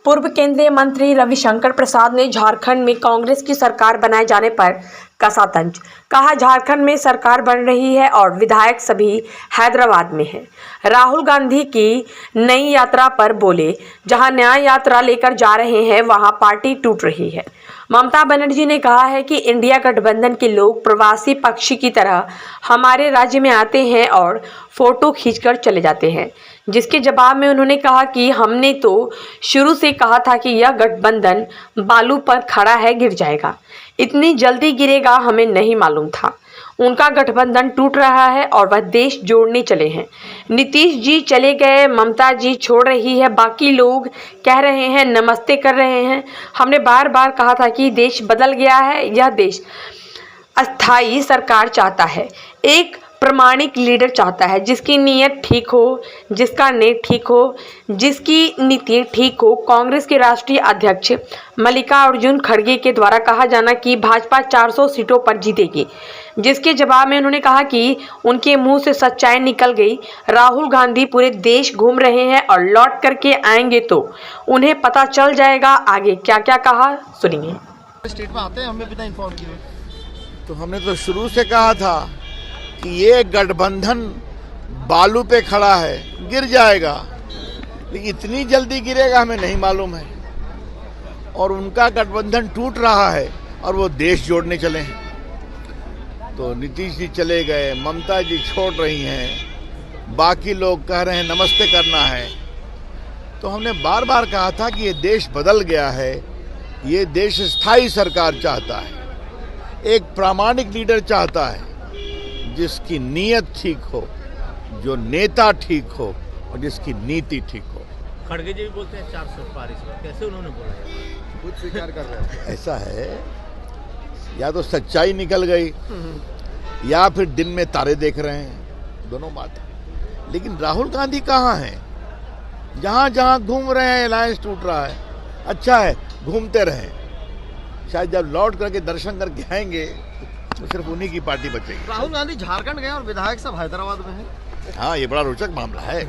पूर्व केंद्रीय मंत्री रविशंकर प्रसाद ने झारखंड में कांग्रेस की सरकार बनाए जाने पर कसा तंज। कहा, झारखंड में सरकार बन रही है और विधायक सभी हैदराबाद में हैं। राहुल गांधी की नई यात्रा पर बोले, जहां न्याय यात्रा लेकर जा रहे हैं वहां पार्टी टूट रही है। ममता बनर्जी ने कहा है कि इंडिया गठबंधन के लोग प्रवासी पक्षी की तरह हमारे राज्य में आते हैं और फोटो खींचकर चले जाते हैं, जिसके जवाब में उन्होंने कहा कि हमने तो शुरू से कहा था कि यह गठबंधन बालू पर खड़ा है, गिर जाएगा। इतनी जल्दी गिरेगा हमें नहीं मालूम था। उनका गठबंधन टूट रहा है और वह देश जोड़ने चले हैं। नीतीश जी चले गए, ममता जी छोड़ रही है, बाकी लोग कह रहे हैं, नमस्ते कर रहे हैं। हमने बार बार कहा था कि देश बदल गया है। यह देश अस्थायी सरकार चाहता है, एक प्रामाणिक लीडर चाहता है, जिसकी नीयत ठीक हो, जिसका नेट ठीक हो, जिसकी नीति ठीक हो। कांग्रेस के राष्ट्रीय अध्यक्ष मल्लिकार्जुन खड़गे के द्वारा कहा जाना कि भाजपा 400 सीटों पर जीतेगी, जिसके जवाब में उन्होंने कहा कि उनके मुंह से सच्चाई निकल गई। राहुल गांधी पूरे देश घूम रहे हैं और लौट करके आएंगे तो उन्हें पता चल जाएगा आगे क्या क्या कहा। सुनिए। स्टेट में आते हैं, हमें बिना इन्फॉर्म किए। तो हमने तो शुरू से कहा था कि ये गठबंधन बालू पे खड़ा है, गिर जाएगा, लेकिन इतनी जल्दी गिरेगा हमें नहीं मालूम है। और उनका गठबंधन टूट रहा है और वो देश जोड़ने चले हैं। तो नीतीश जी चले गए, ममता जी छोड़ रही हैं, बाकी लोग कह रहे हैं नमस्ते करना है। तो हमने बार बार कहा था कि ये देश बदल गया है, ये देश स्थायी सरकार चाहता है, एक प्रामाणिक लीडर चाहता है, जिसकी नीयत ठीक हो, जो नेता ठीक हो और जिसकी नीति ठीक हो। खड़गे जी भी बोलते हैं 400 पार, इस वक्त कैसे उन्होंने बोला है? खुद स्वीकार कर रहे हैं। ऐसा है, या तो सच्चाई निकल गई या फिर दिन में तारे देख रहे हैं, दोनों बात है। लेकिन राहुल गांधी कहाँ हैं? जहां जहां घूम रहे हैं अलायंस टूट रहा है। अच्छा है, घूमते रहें, शायद जब लौट करके दर्शन करके आएंगे तो सिर्फ उन्हीं की पार्टी बचेगी। राहुल गांधी झारखंड गए और विधायक सब हैदराबाद में हैं। हाँ, ये बड़ा रोचक मामला है।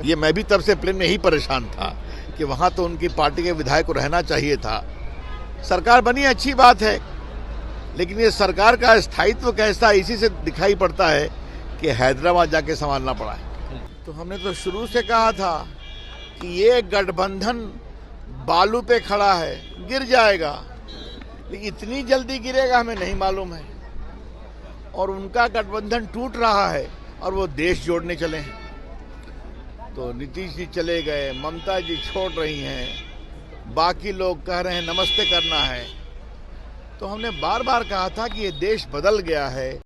ये मैं भी तब से प्लेन में ही परेशान था कि वहां तो उनकी पार्टी के विधायक को रहना चाहिए था। सरकार बनी अच्छी बात है, लेकिन ये सरकार का स्थायित्व कैसा, इसी से दिखाई पड़ता है कि हैदराबाद जाके संभालना पड़ा है। तो हमने तो शुरू से कहा था कि ये गठबंधन बालू पे खड़ा है, गिर जाएगा, लेकिन इतनी जल्दी गिरेगा हमें नहीं मालूम है। और उनका गठबंधन टूट रहा है और वो देश जोड़ने चले हैं। तो नीतीश जी चले गए, ममता जी छोड़ रही हैं, बाकी लोग कह रहे हैं नमस्ते करना है। तो हमने बार बार कहा था कि ये देश बदल गया है,